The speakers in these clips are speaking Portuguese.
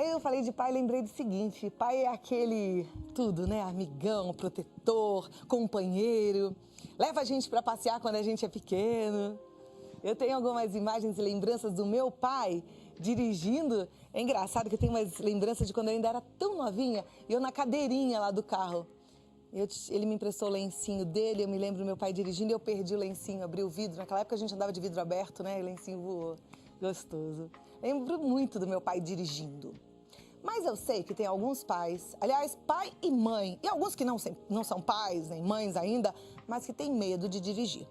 Aí eu falei de pai, lembrei do seguinte, pai é aquele tudo, né? Amigão, protetor, companheiro, leva a gente para passear quando a gente é pequeno. Eu tenho algumas imagens e lembranças do meu pai dirigindo. É engraçado que eu tenho umas lembranças de quando eu ainda era tão novinha e eu na cadeirinha lá do carro. Ele me emprestou o lencinho dele, eu me lembro do meu pai dirigindo e eu perdi o lencinho, abri o vidro. Naquela época a gente andava de vidro aberto, né? E o lencinho voou. Gostoso. Lembro muito do meu pai dirigindo. Mas eu sei que tem alguns pais, aliás, pai e mãe, e alguns que não são pais nem mães ainda, mas que têm medo de dirigir.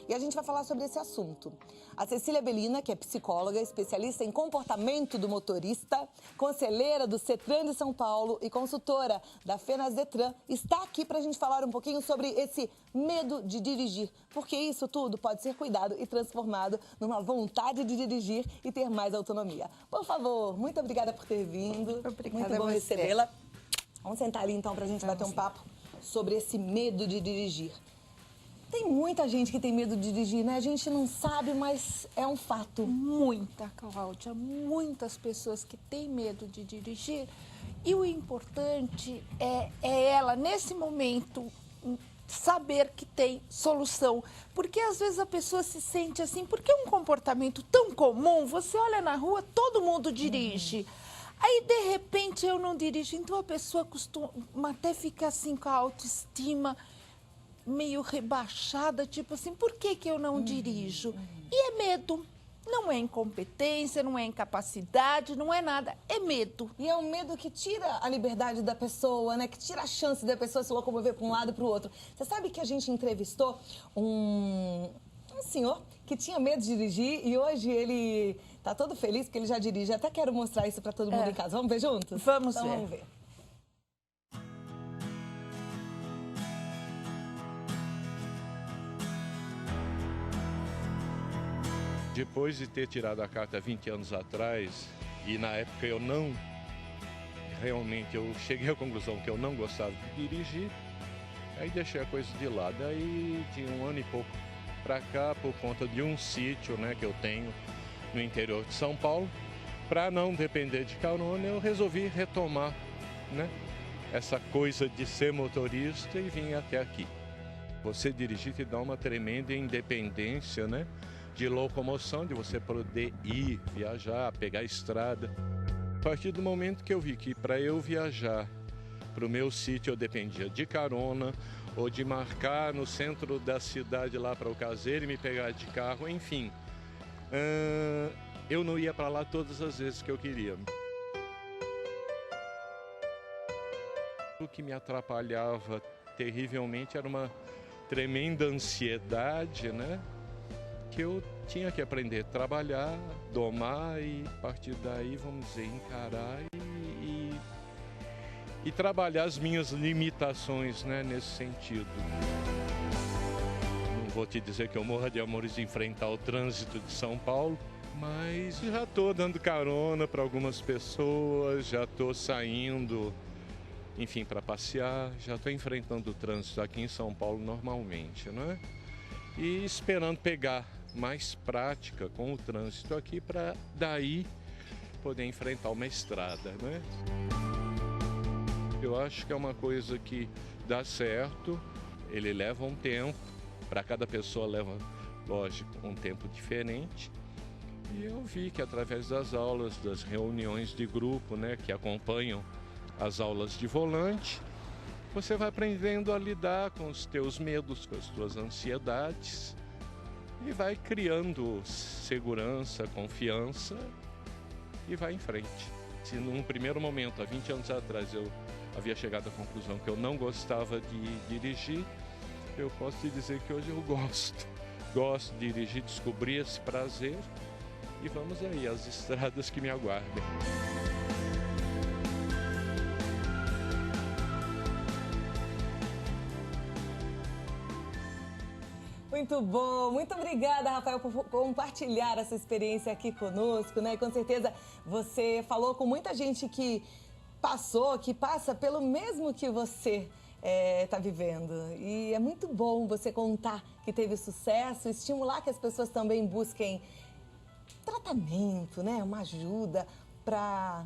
E a gente vai falar sobre esse assunto. A Cecília Bellina, que é psicóloga, especialista em comportamento do motorista, conselheira do CETRAN de São Paulo e consultora da FENASDETRAN, está aqui para a gente falar um pouquinho sobre esse medo de dirigir. Porque isso tudo pode ser cuidado e transformado numa vontade de dirigir e ter mais autonomia. Por favor, muito obrigada por ter vindo. Obrigada, muito bom recebê-la. Vamos sentar ali então para a gente bater um papo sobre esse medo de dirigir. Tem muita gente que tem medo de dirigir, né? A gente não sabe, mas é um fato. Muita, Cláudia, muitas pessoas que têm medo de dirigir. E o importante é ela, nesse momento, saber que tem solução. Porque às vezes a pessoa se sente assim, porque é um comportamento tão comum, você olha na rua, todo mundo dirige. Aí, de repente, eu não dirijo. Então, a pessoa costuma até ficar assim com a autoestima meio rebaixada, tipo assim, por que eu não dirijo? E é medo. Não é incompetência, não é incapacidade, não é nada, é medo. E é um medo que tira a liberdade da pessoa, né? Que tira a chance da pessoa se locomover para um lado e para o outro. Você sabe que a gente entrevistou um senhor que tinha medo de dirigir e hoje ele tá todo feliz porque ele já dirige. Até quero mostrar isso para todo mundo em casa. Vamos ver juntos? Vamos então, ver. Vamos ver. Depois de ter tirado a carta 20 anos atrás, e na época eu cheguei à conclusão que eu não gostava de dirigir, aí deixei a coisa de lado. Aí de um ano e pouco para cá, por conta de um sítio, né, que eu tenho no interior de São Paulo, para não depender de carona, eu resolvi retomar, né, essa coisa de ser motorista e vim até aqui. Você dirigir te dá uma tremenda independência, né? De locomoção, de você poder ir, viajar, pegar a estrada. A partir do momento que eu vi que para eu viajar para o meu sítio eu dependia de carona ou de marcar no centro da cidade lá para o caseiro e me pegar de carro, enfim. Eu não ia para lá todas as vezes que eu queria. O que me atrapalhava terrivelmente era uma tremenda ansiedade, né? Que eu tinha que aprender a trabalhar, domar e a partir daí, vamos dizer, encarar e trabalhar as minhas limitações, né, nesse sentido. Não vou te dizer que eu morro de amores de enfrentar o trânsito de São Paulo, mas já estou dando carona para algumas pessoas, já estou saindo, enfim, para passear, já estou enfrentando o trânsito aqui em São Paulo normalmente, né? E esperando pegar mais prática com o trânsito aqui para daí poder enfrentar uma estrada, né? Eu acho que é uma coisa que dá certo, ele leva um tempo, para cada pessoa leva, lógico, um tempo diferente. E eu vi que através das aulas, das reuniões de grupo, né, que acompanham as aulas de volante, você vai aprendendo a lidar com os teus medos, com as tuas ansiedades e vai criando segurança, confiança e vai em frente. Se num primeiro momento, há 20 anos atrás, eu havia chegado à conclusão que eu não gostava de dirigir, eu posso te dizer que hoje eu gosto. Gosto de dirigir, descobri esse prazer e vamos aí, às estradas que me aguardem. Muito bom, muito obrigada, Rafael, por compartilhar essa experiência aqui conosco, né? E com certeza você falou com muita gente que passou, que passa pelo mesmo que você está vivendo. E é muito bom você contar que teve sucesso, estimular que as pessoas também busquem tratamento, né? Uma ajuda para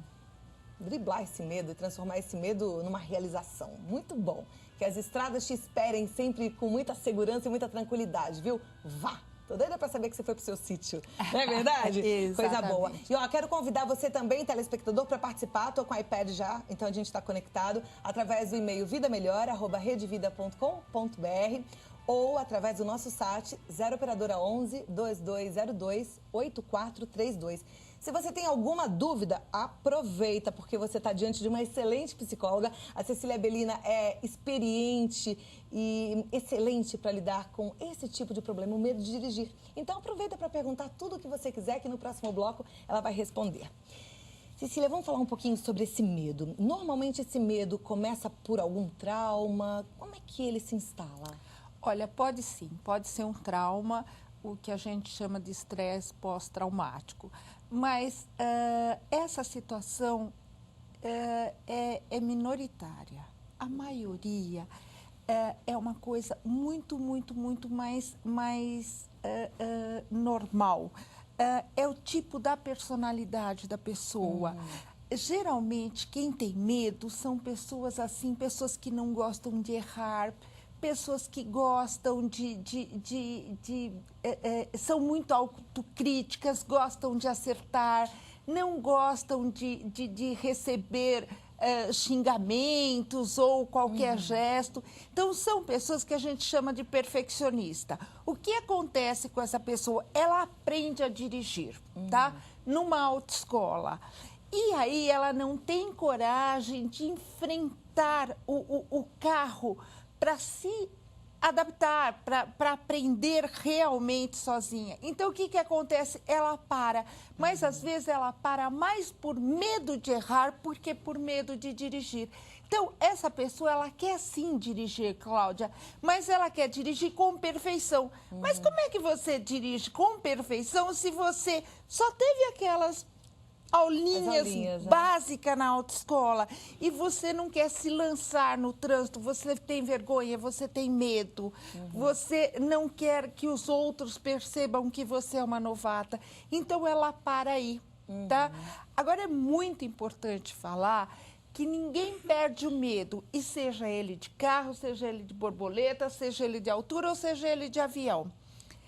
driblar esse medo e transformar esse medo numa realização. Muito bom. Que as estradas te esperem sempre com muita segurança e muita tranquilidade, viu? Vá! Tô doida pra saber que você foi pro seu sítio. Não é verdade? Coisa boa. E ó, quero convidar você também, telespectador, para participar. Tô com o iPad já, então a gente está conectado através do e-mail vidamelhor@redevida.com.br ou através do nosso site 0 operadora 11 2202 8432. Se você tem alguma dúvida, aproveita, porque você está diante de uma excelente psicóloga. A Cecília Bellina é experiente e excelente para lidar com esse tipo de problema, o medo de dirigir. Então aproveita para perguntar tudo o que você quiser, que no próximo bloco ela vai responder. Cecília, vamos falar um pouquinho sobre esse medo. Normalmente esse medo começa por algum trauma. Como é que ele se instala? Olha, pode sim, pode ser um trauma, o que a gente chama de estresse pós-traumático. Mas essa situação é minoritária. A maioria é uma coisa muito mais normal. É o tipo da personalidade da pessoa. Geralmente, quem tem medo são pessoas assim, pessoas que não gostam de errar, pessoas que gostam são muito autocríticas, gostam de acertar, não gostam de receber xingamentos ou qualquer gesto. Então, são pessoas que a gente chama de perfeccionista. O que acontece com essa pessoa? Ela aprende a dirigir, tá? Numa autoescola. E aí ela não tem coragem de enfrentar o carro para se adaptar, para aprender realmente sozinha. Então, o que acontece? Ela para, mas às vezes ela para mais por medo de errar do que por medo de dirigir. Então, essa pessoa, ela quer sim dirigir, Cláudia, mas ela quer dirigir com perfeição. Mas como é que você dirige com perfeição se você só teve aquelas aulinhas básicas na autoescola e você não quer se lançar no trânsito, você tem vergonha, você tem medo, você não quer que os outros percebam que você é uma novata. Então, ela para aí, tá? Agora, é muito importante falar que ninguém perde o medo, e seja ele de carro, seja ele de borboleta, seja ele de altura ou seja ele de avião.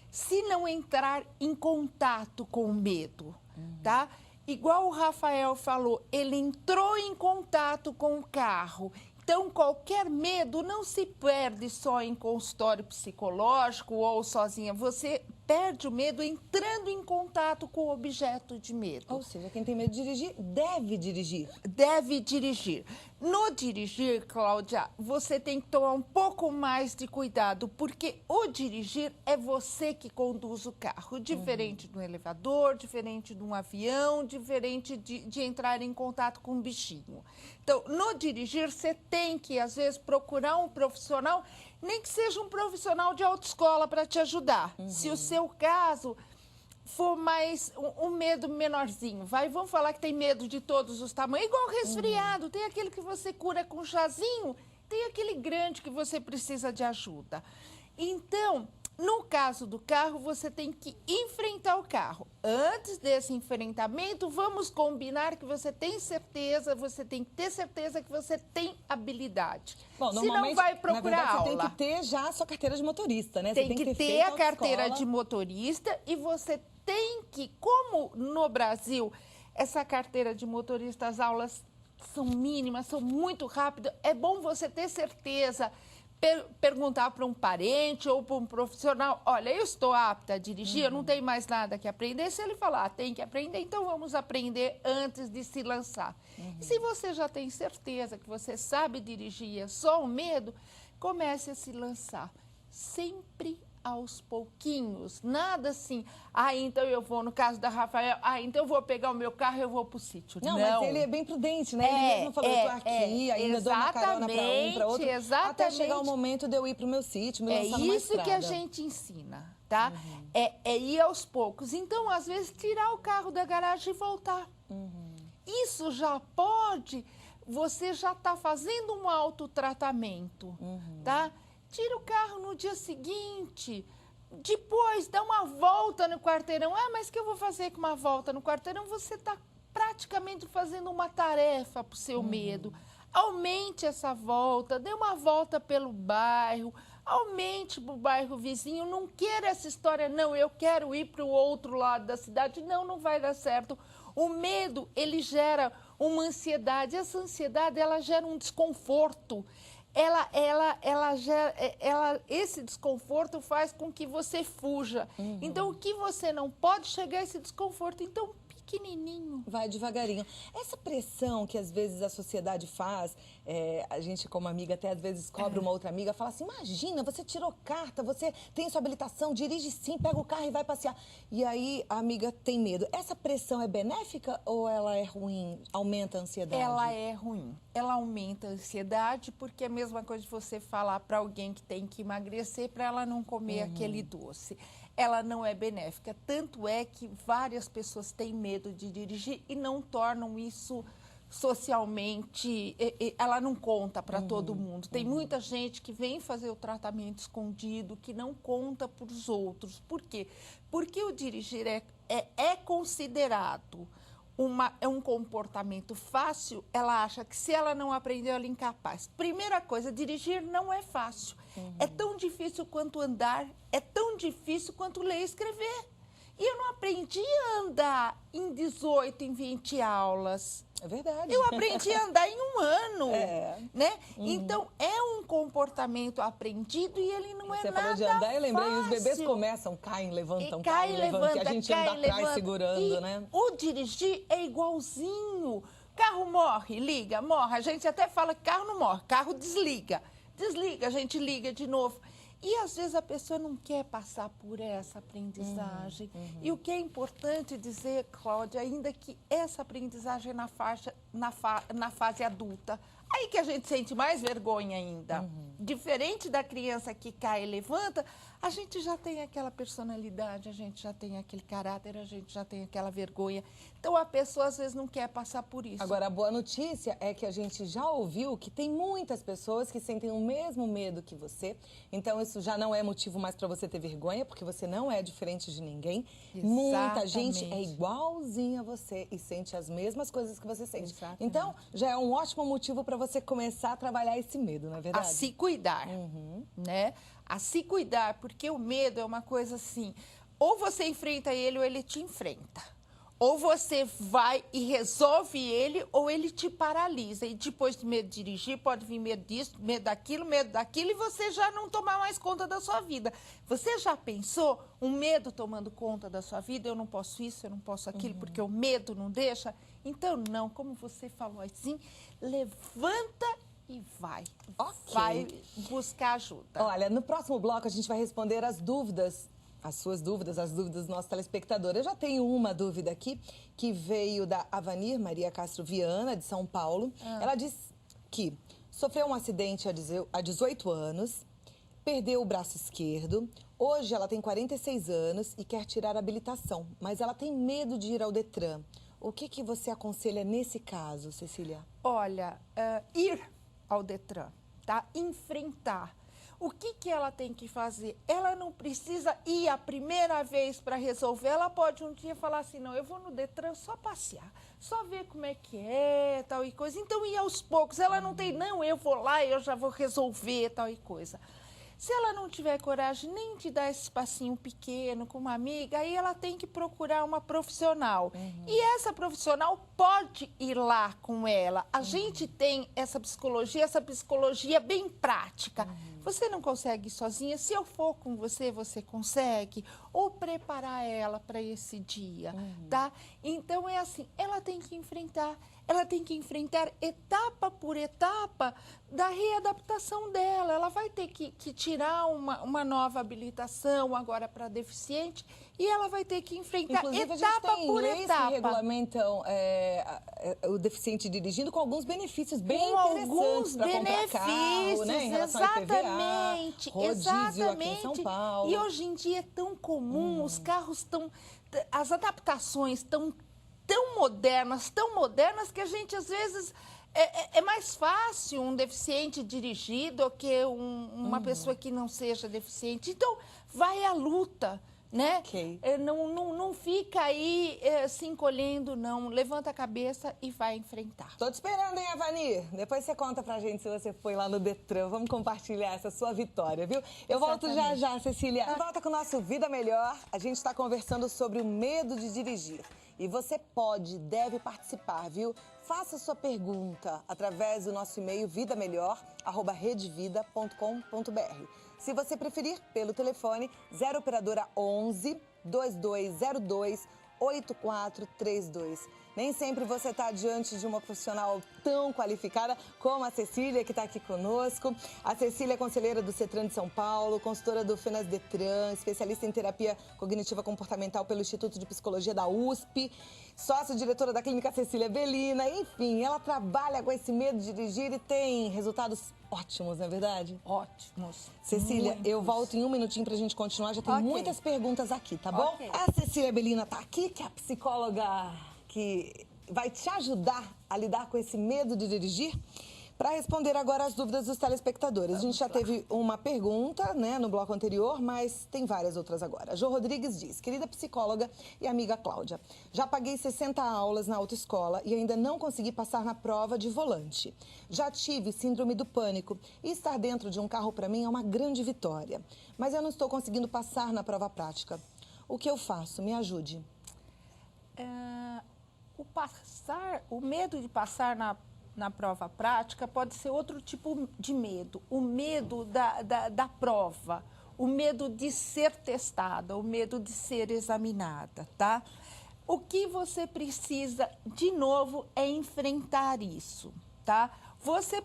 Se não entrar em contato com o medo, tá? Igual o Rafael falou, ele entrou em contato com o carro. Então, qualquer medo não se perde só em consultório psicológico ou sozinha. Você perde o medo entrando em contato com o objeto de medo. Ou seja, quem tem medo de dirigir, deve dirigir. Deve dirigir. No dirigir, Cláudia, você tem que tomar um pouco mais de cuidado, porque o dirigir é você que conduz o carro. Diferente de um elevador, diferente de um avião, diferente de entrar em contato com um bichinho. Então, no dirigir, você tem que, às vezes, procurar um profissional, nem que seja um profissional de autoescola para te ajudar. Se o seu caso for mais um medo menorzinho, vamos falar que tem medo de todos os tamanhos, igual resfriado, tem aquele que você cura com chazinho, tem aquele grande que você precisa de ajuda. Então, no caso do carro, você tem que enfrentar o carro. Antes desse enfrentamento, vamos combinar que você tem certeza, você tem que ter certeza que você tem habilidade. Bom, se não vai procurar na verdade, aula. Você tem que ter já a sua carteira de motorista, né? Tem que ter a carteira de motorista e você tem que, como no Brasil, essa carteira de motorista, as aulas são mínimas, são muito rápidas, é bom você ter certeza, perguntar para um parente ou para um profissional, olha, eu estou apta a dirigir, eu não tenho mais nada que aprender. Se ele falar, tem que aprender, então vamos aprender antes de se lançar. E se você já tem certeza que você sabe dirigir, é só um medo, comece a se lançar. Sempre aos pouquinhos, nada assim, então eu vou, no caso da Rafael, então eu vou pegar o meu carro e eu vou pro sítio. Não, mas ele é bem prudente, né? Ele mesmo falou, eu tô aqui, ainda dou uma carona para um, para outro, até chegar o momento de eu ir pro meu sítio, me lançar numa estrada. É isso que a gente ensina, tá? É ir aos poucos. Então, às vezes, tirar o carro da garagem e voltar. Isso já pode, você já está fazendo um autotratamento, tá? Tira o carro no dia seguinte, depois dá uma volta no quarteirão. Mas o que eu vou fazer com uma volta no quarteirão? Você está praticamente fazendo uma tarefa para o seu medo. Aumente essa volta, dê uma volta pelo bairro, aumente para o bairro vizinho, não queira essa história, não, eu quero ir para o outro lado da cidade, não, não vai dar certo. O medo, ele gera uma ansiedade, essa ansiedade, ela gera um desconforto. Esse desconforto faz com que você fuja. Então, o que você não pode chegar a esse desconforto? Então, pequenininho. Vai devagarinho. Essa pressão que às vezes a sociedade faz, a gente como amiga até às vezes cobra uma outra amiga, fala assim, imagina, você tirou carta, você tem sua habilitação, dirige sim, pega o carro e vai passear. E aí a amiga tem medo. Essa pressão é benéfica ou ela é ruim? Aumenta a ansiedade? Ela é ruim. Ela aumenta a ansiedade porque é a mesma coisa de você falar para alguém que tem que emagrecer para ela não comer aquele doce. Ela não é benéfica. Tanto é que várias pessoas têm medo de dirigir e não tornam isso socialmente, ela não conta para todo mundo. Tem muita gente que vem fazer o tratamento escondido, que não conta para os outros. Por quê? Porque o dirigir é considerado um comportamento fácil. Ela acha que se ela não aprendeu, ela é incapaz. Primeira coisa, dirigir não é fácil. É tão difícil quanto andar, é tão difícil quanto ler e escrever. E eu não aprendi a andar em 18, em 20 aulas. É verdade. Eu aprendi a andar em um ano, né? Então, é um comportamento aprendido e ele não Você é nada falou de andar, eu lembrei, fácil. os bebês começam, caem, levantam, Cai, levanta, e a gente cai, anda atrás levanta. segurando, E né? o dirigir é igualzinho. Carro morre, liga, morre. A gente até fala que carro não morre, carro desliga. Desliga, a gente liga de novo. E às vezes a pessoa não quer passar por essa aprendizagem. E o que é importante dizer, Cláudia, ainda que essa aprendizagem é na fase adulta, aí que a gente sente mais vergonha ainda. Diferente da criança que cai e levanta, a gente já tem aquela personalidade, a gente já tem aquele caráter, a gente já tem aquela vergonha. Então, a pessoa, às vezes, não quer passar por isso. Agora, a boa notícia é que a gente já ouviu que tem muitas pessoas que sentem o mesmo medo que você. Então, isso já não é motivo mais para você ter vergonha, porque você não é diferente de ninguém. Muita gente é igualzinha a você e sente as mesmas coisas que você sente. Exatamente. Então, já é um ótimo motivo para você começar a trabalhar esse medo, não é A verdade? se cuidar, né? A se cuidar, porque o medo é uma coisa assim, ou você enfrenta ele ou ele te enfrenta. Ou você vai e resolve ele, ou ele te paralisa. E depois de medo de dirigir, pode vir medo disso, medo daquilo, e você já não tomar mais conta da sua vida. Você já pensou um medo tomando conta da sua vida? Eu não posso isso, eu não posso aquilo, porque o medo não deixa? Então, não, como você falou assim, levanta e vai. Ok. Vai buscar ajuda. Olha, no próximo bloco a gente vai responder as dúvidas, as suas dúvidas, as dúvidas do nosso telespectador. Eu já tenho uma dúvida aqui, que veio da Avanir Maria Castro Viana, de São Paulo. Ela diz que sofreu um acidente há 18 anos, perdeu o braço esquerdo, hoje ela tem 46 anos e quer tirar a habilitação, mas ela tem medo de ir ao Detran. O que você aconselha nesse caso, Cecília? Olha, ir ao Detran, tá? Enfrentar. O que ela tem que fazer? Ela não precisa ir a primeira vez para resolver. Ela pode um dia falar assim, não, eu vou no Detran só passear, só ver como é que é, tal e coisa. Então, ir aos poucos. Ela não tem, não, eu vou lá e eu já vou resolver, tal e coisa. Se ela não tiver coragem nem de dar esse espacinho pequeno com uma amiga, aí ela tem que procurar uma profissional. E essa profissional pode ir lá com ela. A gente tem essa psicologia bem prática. Você não consegue ir sozinha, se eu for com você, você consegue. Ou preparar ela para esse dia, tá? Então, é assim, ela tem que enfrentar etapa por etapa da readaptação dela. Ela vai ter que tirar uma nova habilitação agora para deficiente e ela vai ter que enfrentar Inclusive, etapa a gente tem por leis etapa. que regulamentam o deficiente dirigindo com alguns benefícios bem Com interessantes para comprar carro, né? Em relação ao exatamente, IPVA, rodízio aqui em São exatamente. Paulo. E hoje em dia é tão comum, os carros as adaptações estão tão modernas que a gente, às vezes, é mais fácil um deficiente dirigir do que uma pessoa que não seja deficiente. Então, vai à luta, né? Ok. Não fica aí se encolhendo, não. Levanta a cabeça e vai enfrentar. Tô te esperando, hein, Avani? Depois você conta pra gente se você foi lá no Detran. Vamos compartilhar essa sua vitória, viu? Eu volto já já, Cecília. De volta com o nosso Vida Melhor. A gente está conversando sobre o medo de dirigir. E você pode, deve participar, viu? Faça sua pergunta através do nosso e-mail vidamelior@redevida.com.br. Se você preferir, pelo telefone 0 operadora 11 2202 8432. Nem sempre você está diante de uma profissional tão qualificada como a Cecília, que está aqui conosco. A Cecília é conselheira do CETRAN de São Paulo, consultora do FENAS-DETRAN, especialista em terapia cognitiva comportamental pelo Instituto de Psicologia da USP, sócia-diretora da Clínica Cecília Belina. Enfim, ela trabalha com esse medo de dirigir e tem resultados ótimos, não é verdade? Ótimos. Cecília, Muitos. eu volto em um minutinho pra gente continuar. Já tem Ok. muitas perguntas aqui, tá bom? Ok. A Cecília Belina tá aqui, que é a psicóloga que vai te ajudar a lidar com esse medo de dirigir. Para responder agora as dúvidas dos telespectadores. A gente já teve uma pergunta, né, no bloco anterior, mas tem várias outras agora. A Jo Rodrigues diz: querida psicóloga e amiga Cláudia, já paguei 60 aulas na autoescola e ainda não consegui passar na prova de volante. Já tive síndrome do pânico e estar dentro de um carro para mim é uma grande vitória. Mas eu não estou conseguindo passar na prova prática. O que eu faço? Me ajude. O medo de passar na prova prática pode ser outro tipo de medo. O medo da prova, o medo de ser testada, o medo de ser examinada, tá? O que você precisa, de novo, é enfrentar isso, tá? Você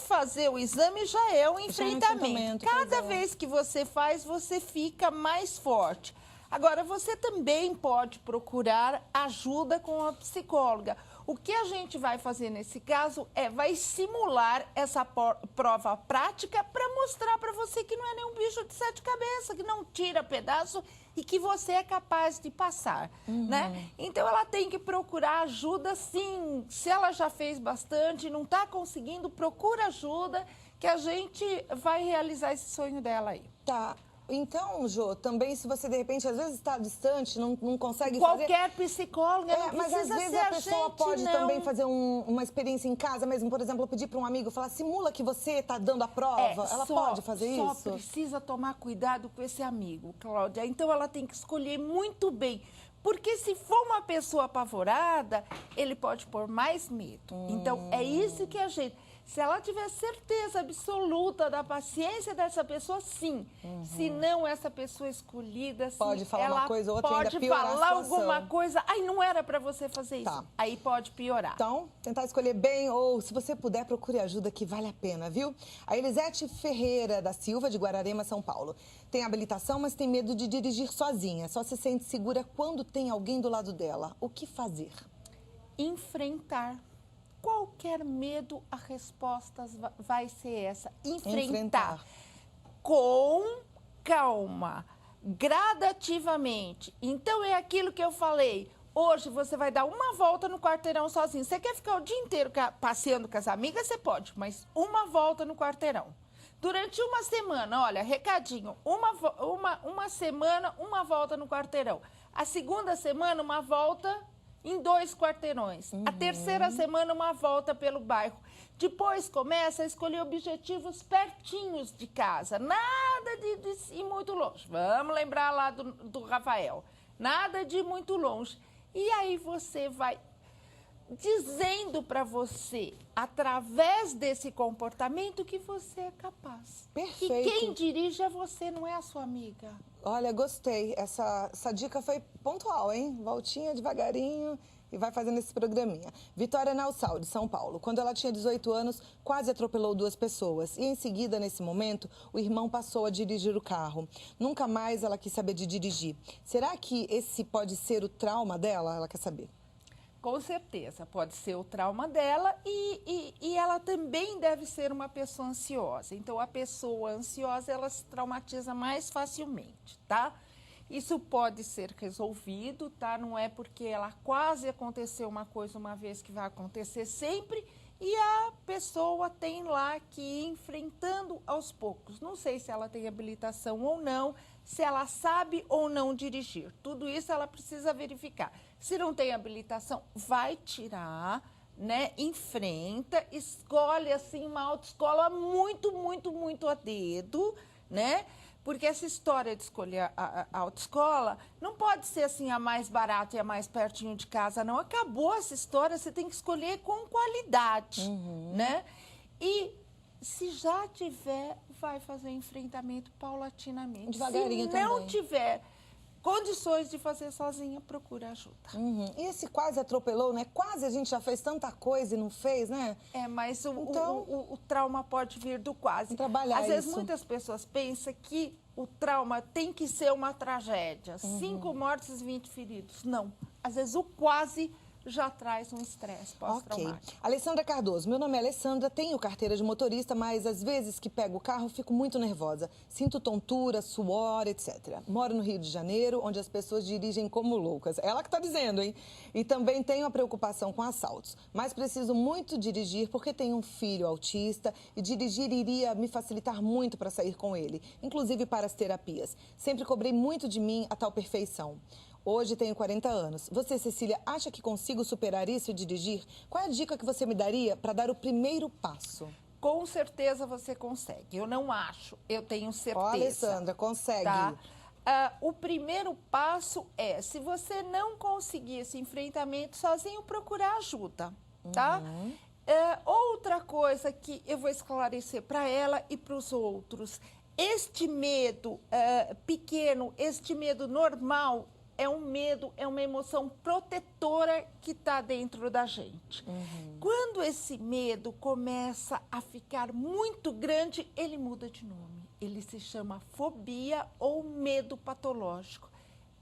fazer o exame já é um enfrentamento. Cada vez que você faz, você fica mais forte. Agora, você também pode procurar ajuda com a psicóloga. O que a gente vai fazer nesse caso vai simular essa prova prática para mostrar para você que não é nenhum bicho de sete cabeças, que não tira pedaço e que você é capaz de passar, né? Então, ela tem que procurar ajuda, sim. Se ela já fez bastante, não está conseguindo, procura ajuda, que a gente vai realizar esse sonho dela aí. Tá. Então, Jô, também se você de repente às vezes está distante, não consegue Qualquer psicóloga não mas às precisa vezes ser a pessoa pode não. também fazer uma experiência em casa mesmo, por exemplo, pedir para um amigo, falar, simula que você está dando a prova. Ela pode fazer isso? Só precisa tomar cuidado com esse amigo, Cláudia. Então, ela tem que escolher muito bem. Porque se for uma pessoa apavorada, ele pode pôr mais medo. Então, é isso que a gente... Se ela tiver certeza absoluta da paciência dessa pessoa, sim. Se não, essa pessoa escolhida, sim, pode falar ela uma coisa ou outra e ainda pode piorar a falar situação. alguma coisa. Ai, não era para você fazer isso. Tá. Aí pode piorar. Então, tentar escolher bem ou, se você puder, procure ajuda que vale a pena, viu? A Elisete Ferreira da Silva, de Guararema, São Paulo. Tem habilitação, mas tem medo de dirigir sozinha. Só se sente segura quando tem alguém do lado dela. O que fazer? Enfrentar. Qualquer medo, a resposta vai ser essa. Enfrentar. Com calma, gradativamente. Então, é aquilo que eu falei. Hoje, você vai dar uma volta no quarteirão sozinho. Você quer ficar o dia inteiro passeando com as amigas? Você pode, mas uma volta no quarteirão. Durante uma semana, olha, recadinho, uma semana, uma volta no quarteirão. A segunda semana, uma volta em 2 quarteirões. A terceira semana, uma volta pelo bairro. Depois começa a escolher objetivos pertinhos de casa. Nada de ir muito longe. Vamos lembrar lá do Rafael. Nada de ir muito longe. E aí você vai dizendo para você, através desse comportamento, que você é capaz. Perfeito. E quem dirige é você, não é a sua amiga. Olha, gostei. Essa dica foi pontual, hein? Voltinha devagarinho e vai fazendo esse programinha. Vitória Nausal, de São Paulo. Quando ela tinha 18 anos, quase atropelou 2 pessoas. E em seguida, nesse momento, o irmão passou a dirigir o carro. Nunca mais ela quis saber de dirigir. Será que esse pode ser o trauma dela? Ela quer saber. Com certeza, pode ser o trauma dela e ela também deve ser uma pessoa ansiosa. Então, a pessoa ansiosa, ela se traumatiza mais facilmente, tá? Isso pode ser resolvido, tá? Não é porque ela quase aconteceu uma coisa uma vez que vai acontecer sempre e a pessoa tem lá que ir enfrentando aos poucos. Não sei se ela tem habilitação ou não, se ela sabe ou não dirigir. Tudo isso ela precisa verificar. Se não tem habilitação, vai tirar, né? Enfrenta, escolhe assim uma autoescola muito a dedo, né? Porque essa história de escolher a autoescola não pode ser assim a mais barata e a mais pertinho de casa, não. Acabou essa história, você tem que escolher com qualidade, né? E se já tiver, vai fazer enfrentamento paulatinamente. Devagarinho se não também. tiver condições de fazer sozinha, procura ajuda. E esse quase atropelou, né? Quase a gente já fez tanta coisa e não fez, né? É, mas Então, o trauma pode vir do quase. trabalhar Às vezes isso. muitas pessoas pensam que o trauma tem que ser uma tragédia. 5 mortes, 20 feridos. Não. Às vezes o quase já traz um estresse Ok. pós-traumático. Alessandra Cardoso, meu nome é Alessandra, tenho carteira de motorista, mas às vezes que pego o carro fico muito nervosa. Sinto tontura, suor, etc. Moro no Rio de Janeiro, onde as pessoas dirigem como loucas. Ela que está dizendo, hein? E também tenho a preocupação com assaltos. Mas preciso muito dirigir porque tenho um filho autista e dirigir iria me facilitar muito para sair com ele, inclusive para as terapias. Sempre cobrei muito de mim a tal perfeição. Hoje tenho 40 anos. Você, Cecília, acha que consigo superar isso e dirigir? Qual é a dica que você me daria para dar o primeiro passo? Com certeza você consegue. Eu não acho, eu tenho certeza. Ó, Alessandra, consegue. Tá? O primeiro passo é, se você não conseguir esse enfrentamento sozinho, procurar ajuda, tá? Outra coisa que eu vou esclarecer para ela e para os outros. Este medo pequeno, este medo normal, é um medo, é uma emoção protetora que está dentro da gente. Quando esse medo começa a ficar muito grande, ele muda de nome. Ele se chama fobia ou medo patológico.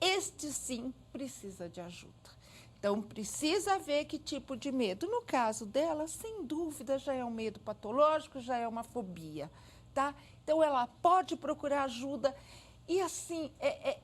Este sim precisa de ajuda. Então, precisa ver que tipo de medo. No caso dela, sem dúvida, já é um medo patológico, já é uma fobia, tá? Então, ela pode procurar ajuda. E assim,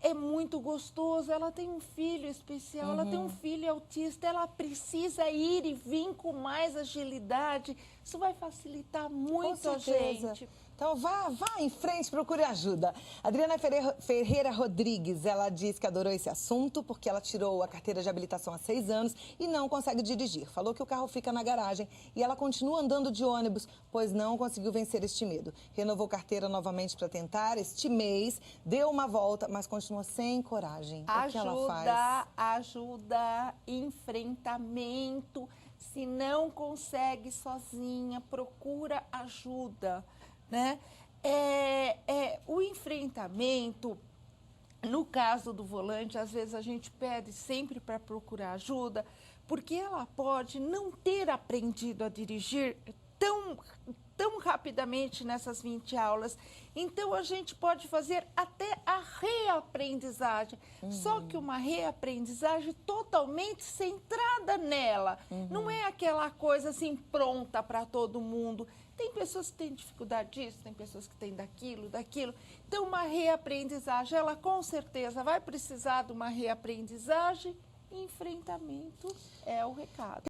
é muito gostoso, ela tem um filho especial, ela tem um filho autista, ela precisa ir e vir com mais agilidade. Isso vai facilitar muito a gente. Então vá em frente, procure ajuda. Adriana Ferreira Rodrigues, ela diz que adorou esse assunto porque ela tirou a carteira de habilitação há 6 anos e não consegue dirigir. Falou que o carro fica na garagem e ela continua andando de ônibus, pois não conseguiu vencer este medo. Renovou carteira novamente para tentar este mês, deu uma volta, mas continua sem coragem. O que ela faz? Ajuda, enfrentamento. Se não consegue sozinha, procura ajuda. Né? O enfrentamento, no caso do volante, às vezes a gente pede sempre para procurar ajuda, porque ela pode não ter aprendido a dirigir tão rapidamente nessas 20 aulas. Então, a gente pode fazer até a reaprendizagem. Só que uma reaprendizagem totalmente centrada nela. Não é aquela coisa assim pronta para todo mundo. Tem pessoas que têm dificuldade disso, tem pessoas que têm daquilo. Então, uma reaprendizagem, ela com certeza vai precisar de uma reaprendizagem. Enfrentamento é o recado.